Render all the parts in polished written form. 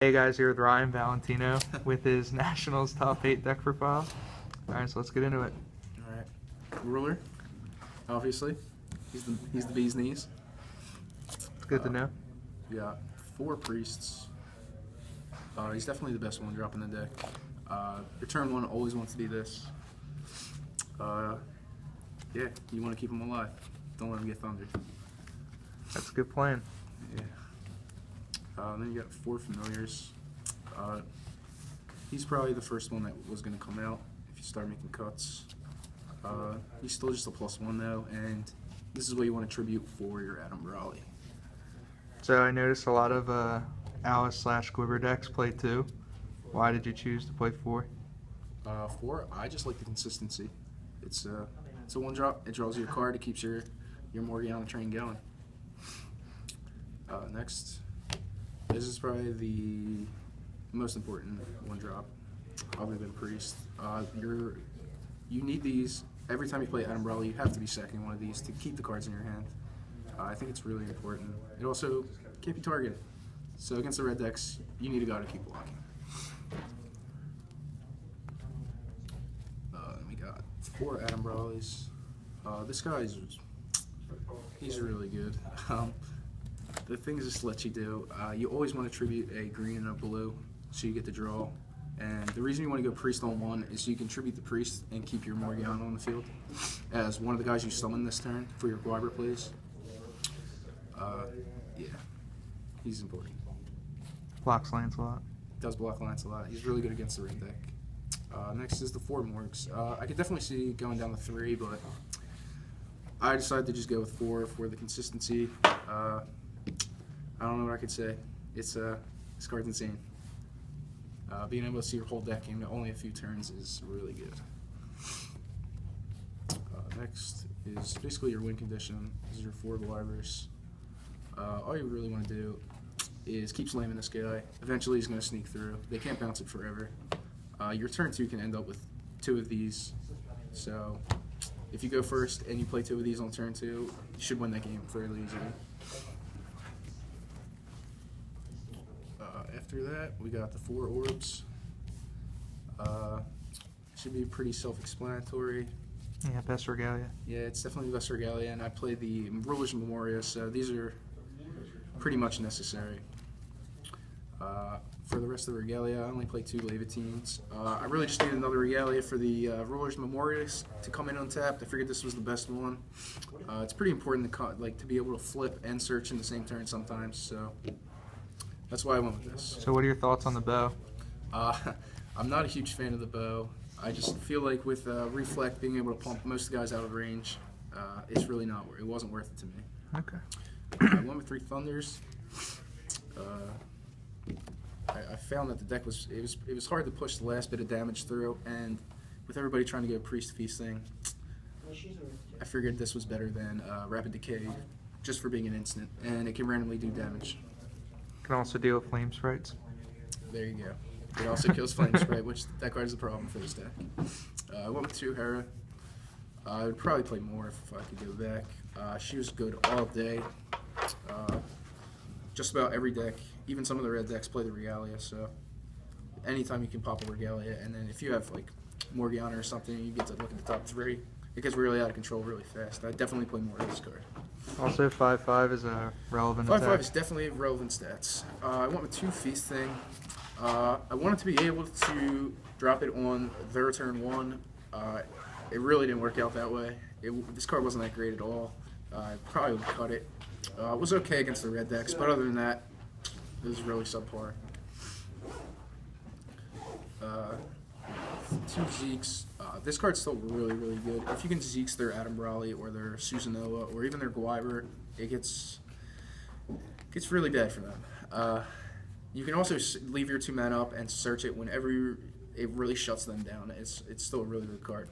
Hey guys, here with Ryan Valentino with his Nationals top 8 deck profile. Alright, so let's get into it. Alright. Ruler, obviously. He's the bee's knees. It's good to know. We got 4 priests. He's definitely the best one dropping the deck. Your turn 1 always wants to be this. Yeah, you want to keep him alive. Don't let him get thundered. That's a good plan. Yeah. Then you got 4 familiars. He's probably the first one that was going to come out if you start making cuts. He's still just a +1 though, and this is what you want to tribute for your Adam Raleigh. So I noticed a lot of Alice/Quiver decks play 2. Why did you choose to play 4? 4, I just like the consistency. It's a 1-drop. It draws you a card. It keeps your Morgana train going. Next, this is probably the most important 1-drop, other than Priest. You need these every time you play Adam Raleigh. You have to be sacking one of these to keep the cards in your hand. I think it's really important. It also can't be targeted. So against the red decks, you need a guy to keep blocking. We got 4 Adam Raleighs. This guy's he's really good. The things this lets you do, you always want to tribute a green and a blue, so you get the draw. And the reason you want to go Priest on 1 is so you can tribute the Priest and keep your Morgana on the field as one of the guys you summon this turn for your Guiber plays. Yeah, he's important. Blocks Lancelot. Does block Lancelot. He's really good against the red deck. Next is the 4 Morgs. I could definitely see going down to 3, but I decided to just go with 4 for the consistency. I don't know what I could say. This card's insane. Being able to see your whole deck in only a few turns is really good. Next is basically your win condition. This is your 4 Guibers. All you really want to do is keep slamming this guy. Eventually he's going to sneak through. They can't bounce it forever. Your turn 2 can end up with 2 of these. So if you go first and you play 2 of these on turn 2, you should win that game fairly easily. After that, we got the 4 Orbs. Should be pretty self-explanatory. Yeah, best Regalia. Yeah, it's definitely the best Regalia, and I play the Ruler's Memoria, so these are pretty much necessary. For the rest of the Regalia, I only play 2 Levitines. I really just needed another Regalia for the Ruler's Memorias to come in untapped. I figured this was the best one. It's pretty important to be able to flip and search in the same turn sometimes, so that's why I went with this. So what are your thoughts on the bow? I'm not a huge fan of the bow. I just feel like with Reflect being able to pump most of the guys out of range, it's really not. It wasn't worth it to me. Okay. I went with 3 Thunders. I found that the deck was hard to push the last bit of damage through, and with everybody trying to go Priest Feasting, I figured this was better than Rapid Decay, just for being an instant, and it can randomly do damage. Can also deal with Flame Sprites. There you go. It also kills Flame Sprite, which that card is a problem for this deck. I went with 2 Hera. I would probably play more if I could go back. She was good all day. Just about every deck, even some of the red decks play the Regalia, so anytime you can pop a Regalia, and then if you have like Morgana or something, you get to look at the top 3. It gets really out of control really fast. I definitely play more of this card. Also, 5/5 is a relevant 5/5 attack. is definitely relevant stats. I went with 2 Feasting. I wanted to be able to drop it on their turn 1. It really didn't work out that way. This card wasn't that great at all. I probably would cut it. It was okay against the red decks, but other than that, it was really subpar. 2 Zeeks. This card's still really, really good. If you can Zeeks their Adam Raleigh or their Susanoa or even their Guiber, it gets really bad for them. You can also leave your 2 mana up and search it whenever it really shuts them down. It's still a really good card.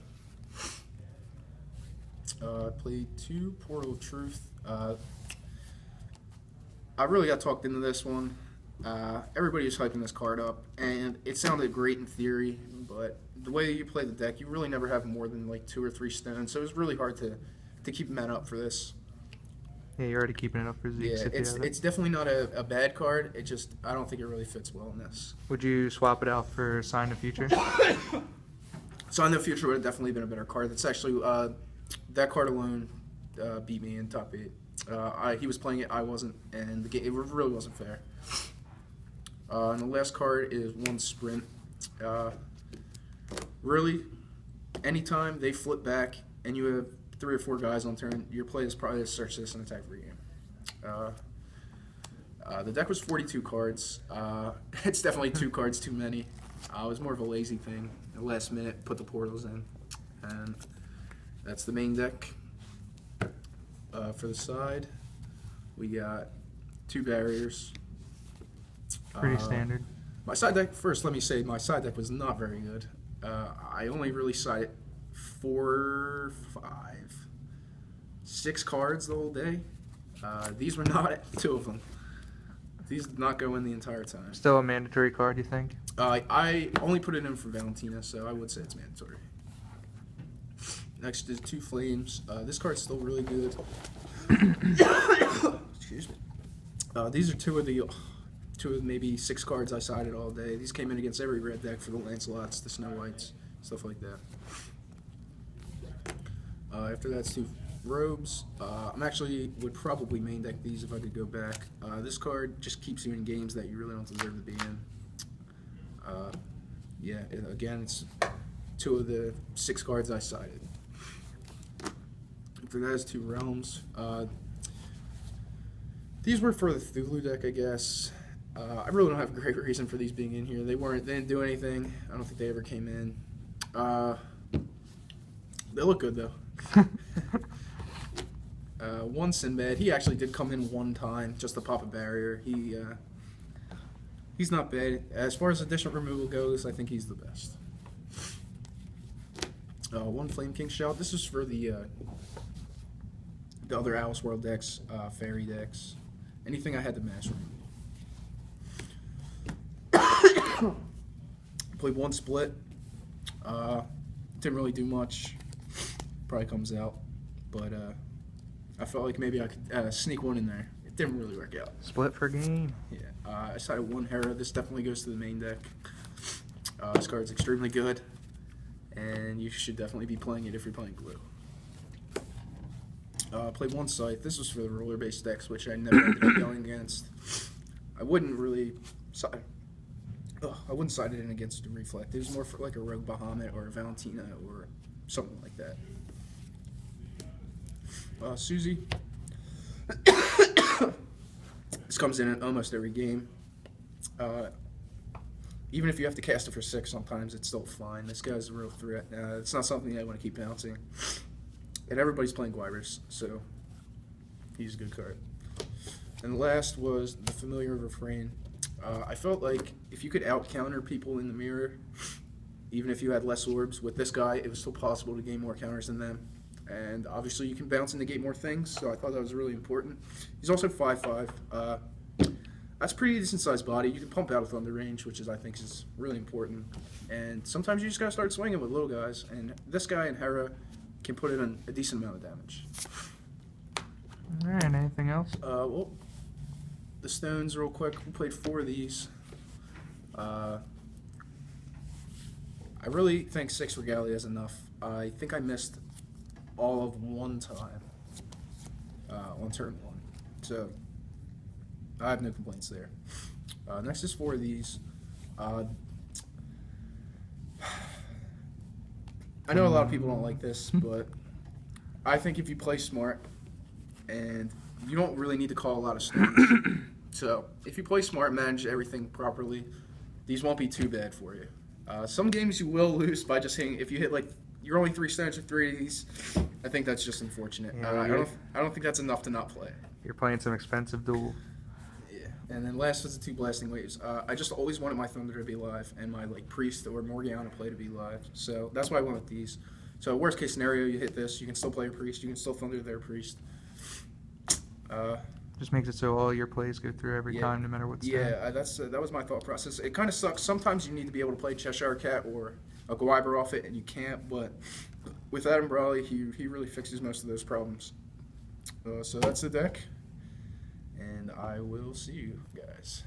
Played 2 Portal of Truth. I really got talked into this one. Everybody was hyping this card up, and it sounded great in theory, but the way you play the deck, you really never have more than like 2 or 3 stones, so it was really hard to keep mana up for this. Yeah, you're already keeping it up for Yeah, Zeke's if you have it. it's definitely not a bad card. It just, I don't think it really fits well in this. Would you swap it out for Sign of Future? So in the future would have definitely been a better card. That's actually, that card alone beat me in top 8. He was playing it, I wasn't, and the game, it really wasn't fair. And the last card is one Sprint. Really, anytime they flip back and you have 3 or 4 guys on turn, your play is probably to search this and attack for your game. The deck was 42 cards. It's definitely 2 cards too many. It was more of a lazy thing. At the last minute, put the portals in. And that's the main deck. For the side, we got 2 barriers. Pretty standard. My side deck, first let me say, my side deck was not very good. I only really sided 4, 5, 6 cards the whole day. These were not 2 of them. These did not go in the entire time. Still a mandatory card, you think? I only put it in for Valentino, so I would say it's mandatory. Next is 2 Flames. This card's still really good. Excuse me. These are 2 of maybe 6 cards I sided all day. These came in against every red deck for the Lancelots, the Snow Whites, stuff like that. After that's 2 Robes. I'm actually would probably main deck these if I could go back. This card just keeps you in games that you really don't deserve to be in. Yeah, again, it's 2 of the 6 cards I sided. After that is 2 Realms. These were for the Cthulhu deck, I guess. I really don't have a great reason for these being in here. They didn't do anything. I don't think they ever came in. They look good though. 1 Sinbad. He actually did come in 1 time just to pop a barrier. He's not bad. As far as additional removal goes, I think he's the best. 1 Flame King Shout. This is for the other Alice World decks, Fairy decks, anything I had to master. Played 1 Split. Didn't really do much. Probably comes out, but I felt like maybe I could sneak 1 in there. It didn't really work out. Split for game. Yeah, I sided 1 Hera. This definitely goes to the main deck. This card's extremely good, and you should definitely be playing it if you're playing blue. Played 1 Scythe. This was for the roller-based decks, which I never ended up going against. I wouldn't really side it in against a Reflect. It was more for like a Rogue Bahamut or a Valentina or something like that. Susie. This comes in almost every game. Even if you have to cast it for 6 sometimes, it's still fine. This guy's a real threat. It's not something I want to keep bouncing. And everybody's playing Guibers, so he's a good card. And the last was the Familiar Refrain. I felt like if you could out-counter people in the mirror, even if you had less orbs, with this guy, it was still possible to gain more counters than them. And obviously you can bounce and negate more things, so I thought that was really important. He's also 5'5". That's a pretty decent sized body. You can pump out a Thunder Range, which I think is really important. And sometimes you just gotta start swinging with little guys, and this guy and Hera can put in a decent amount of damage. Alright, anything else? Well, the stones real quick. We played 4 of these. I really think 6 Regalia is enough. I think I missed all of 1 time on turn 1. So I have no complaints there. Next is 4 of these. I know a lot of people don't like this, but I think if you play smart, and you don't really need to call a lot of stones. So if you play smart, manage everything properly, these won't be too bad for you. Some games you will lose by just hitting. If you hit like you're only 3 stones or 3 of these, I think that's just unfortunate. Yeah, I don't think that's enough to not play. You're playing some expensive duel. Yeah. And then last was the 2 Blasting Waves. I just always wanted my Thunder to be live and my like Priest or Morgana play to be live. So that's why I went with these. So worst case scenario, you hit this, you can still play a Priest, you can still Thunder their Priest. Just makes it so all your plays go through every time, no matter what's Yeah, that was my thought process. It kind of sucks. Sometimes you need to be able to play Cheshire Cat or a Guiber off it, and you can't. But with Adam Brawley, he really fixes most of those problems. So that's the deck, and I will see you guys.